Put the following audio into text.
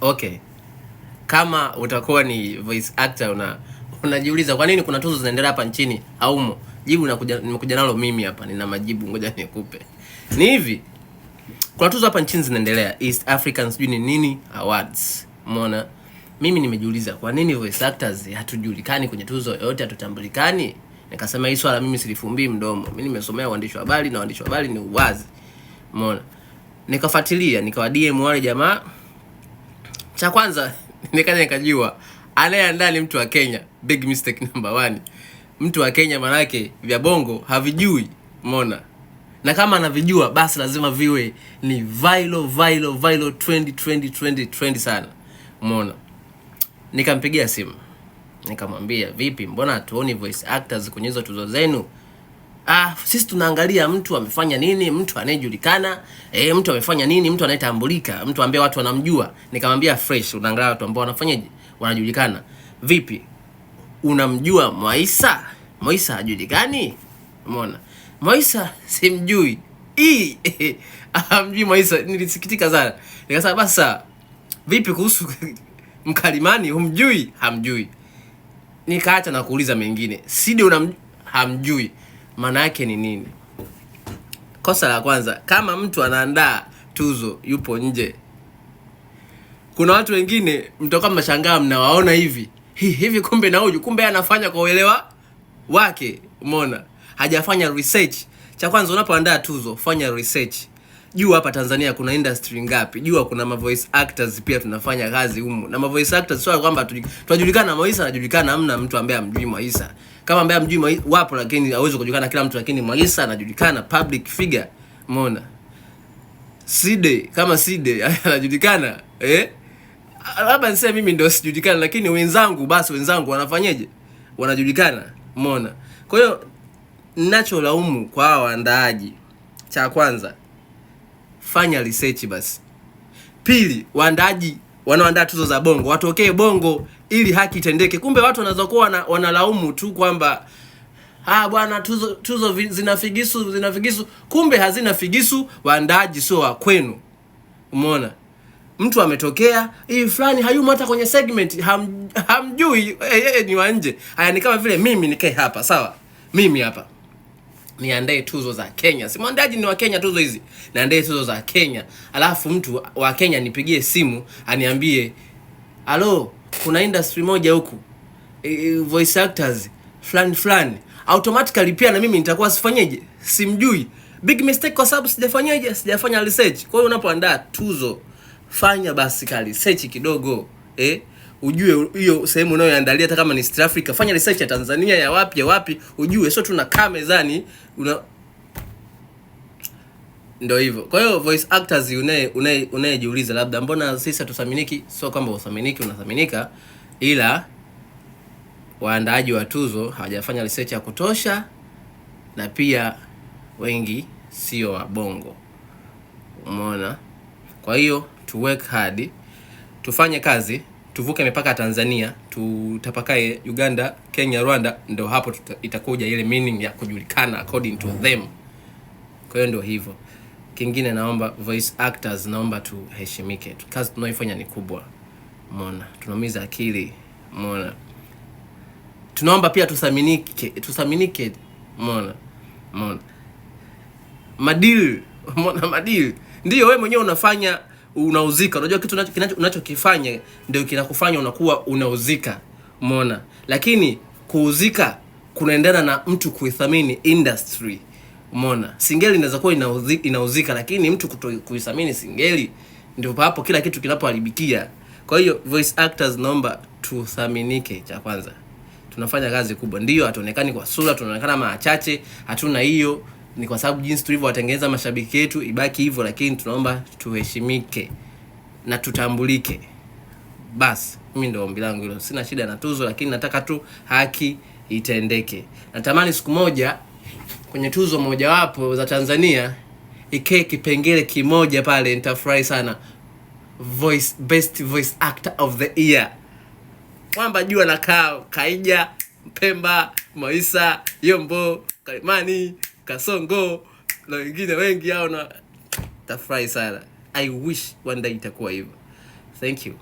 Okay, kama utakuwa ni voice actor unajiuliza kwa nini kuna tuzo zinaendelea hapa nchini haumo, jibu nimekuja nalo mimi hapa, nina majibu, ngoja nikupe. Ni hivi, kuna tuzo hapa nchini zinaendelea, East African sijui ni nini awards, umeona. Mimi nimejiuliza kwa nini voice actors hatujulikani kwenye tuzo yote, hatutambulikani. Nikasema hii swala mimi silifumbii mdomo, mimi nimesomea uandishi wa habari na uandishi wa habari ni uwazi, umeona. Nikafuatilia, nikawa DM wale jamaa. Cha kwanza nikaja nikajua anayeandaa ni mtu wa Kenya. Big mistake number 1. Mtu wa Kenya manake vya bongo havijui, umeona. Na kama anavijua basi lazima viwe ni viral trend sana, umeona. Nikampigia simu, nikamwambia vipi, mbona hatuoni voice actors kwenye hizo tuzo zenu? Sisi tunaangalia mtu amefanya nini, mtu anayejulikana, mtu amefanya nini, mtu anayetambulika, mtu ambaye watu wanamjua. Nikamwambia fresh, unaangalia watu ambao wanafanyaje, wanajulikana. Vipi, unamjua Mwaisa? Mwaisa hajulikani, umeona. Mwaisa simjui. Hamjui Mwaisa. Nilisikitika sana. Nikasema basa, vipi kuhusu Mkalimani, humjui? Hamjui. Nikaacha na kuuliza mengine. Sidi unamjui? Hamjui. Maana yake ni nini? Kosa la kwanza, kama mtu anaandaa tuzo yupo nje. Kuna watu wengine mtoka mnashangaa mnawaona hivi kumbe na huyu, kumbe anafanya kwa uelewa wake, umeona. Hajafanya research. Cha kwanza, unapoandaa tuzo fanya research. Jua hapa Tanzania kuna industry ngapi, jua kuna ma voice actors pia tunafanya kazi humu. Na ma voice actors sio kwamba tunajulikana Mwaisa anajulikana, hamna mtu ambaye amjui Mwaisa. Kama ambaye amjui Mwaisa wapo, lakini hawezi kujulikana kila mtu, lakini Mwaisa anajulikana, public figure, umeona. Side kama Side anajulikana, labda niseme mimi ndio sijulikana, lakini wenzangu wanafanyaje, wanajulikana, umeona. Kwa hiyo ninacholaumu kwa hao waandaaji, cha kwanza, fanya research basi. Pili, waandaaji wanaoandaa tuzo za bongo watokee bongo ili haki itendeke. Kumbe watu wanaweza kuwa wanalaumu tu kwamba bwana tuzo zina figisu, kumbe hazina figisu, waandaaji sio wa kwenu, umeona. Mtu ametokea hii fulani hayumo hata kwenye segment, hamjui, ni wa nje. Haya, ni kama vile mimi nikae hapa, sawa, mimi hapa niandae tuzo za Kenya. Si mwandaji ni wa Kenya tuzo hizi. Niandae tuzo za Kenya. Alafu mtu wa Kenya nipigie simu aniambie, "Halo, kuna industry moja huku. Voice actors fulani." Automatically pia na mimi nitakuwa sifanyeje? Simjui. Big mistake kwa sababu sijafanya research. Kwa hiyo unapoandaa tuzo fanya basi research kidogo. Ujue hiyo sehemu unayoandalia, hata kama ni East Africa, fanya research ya Tanzania, ya wapi, ujue, sio tunakaa mezani ndio hivyo. Kwa hiyo voice actors unayejiuliza labda mbona sisi hatusaminiki, sio kwamba usaminiki, unathaminika, ila waandaaji wa tuzo hawajafanya research ya kutosha, na pia wengi sio wa bongo, umeona. Kwa hiyo to work hard, tufanye kazi, tuvuke mipaka Tanzania, tutapakae Uganda, Kenya, Rwanda, ndio hapo itakuja ile meaning ya kujulikana according to them. Kwa hiyo ndio hivyo. Kingine naomba voice actors, naomba tuheshimike. Kazi tunayoifanya ni kubwa, umeona. Tunaumiza akili, umeona. Tunaomba pia tusaminike, umeona. Madili, umeona, madili. Ndio wewe mwenyewe unafanya unauzika. Unajua kitu unachokifanya ndio kinakufanya unakuwa unauzika, umeona. Lakini kuuzika kunaendana na mtu kuithamini industry, umeona. Singeli inaweza kuwa inauzika, lakini mtu kuithamini singeli, ndio hapo kila kitu kinapoharibikia. Kwa hiyo voice actors naomba tuthaminike. Cha kwanza, tunafanya kazi kubwa. Ndio hatuonekani kwa sura, tunaonekana machache, hatuna hiyo, ni kwa sababu jinsi tulivyowatengeneza mashabiki yetu ibaki hivyo, lakini tunaomba tuheshimike na tutambulike. Basi mimi ndio ombi langu hilo. Sina shida na tuzo, lakini nataka tu haki itendeke. Natamani siku moja kwenye tuzo mojawapo za Tanzania ikae kipengele kimoja pale, nitafurahi sana. Best voice actor of the year. Kwamba jua na Kaija, Mpemba, Mwaisa, Yombo, Kalimani, Kasongo na wengine wengi hao, na tafurahi sana. I wish one day itakuwa hivyo. Thank you.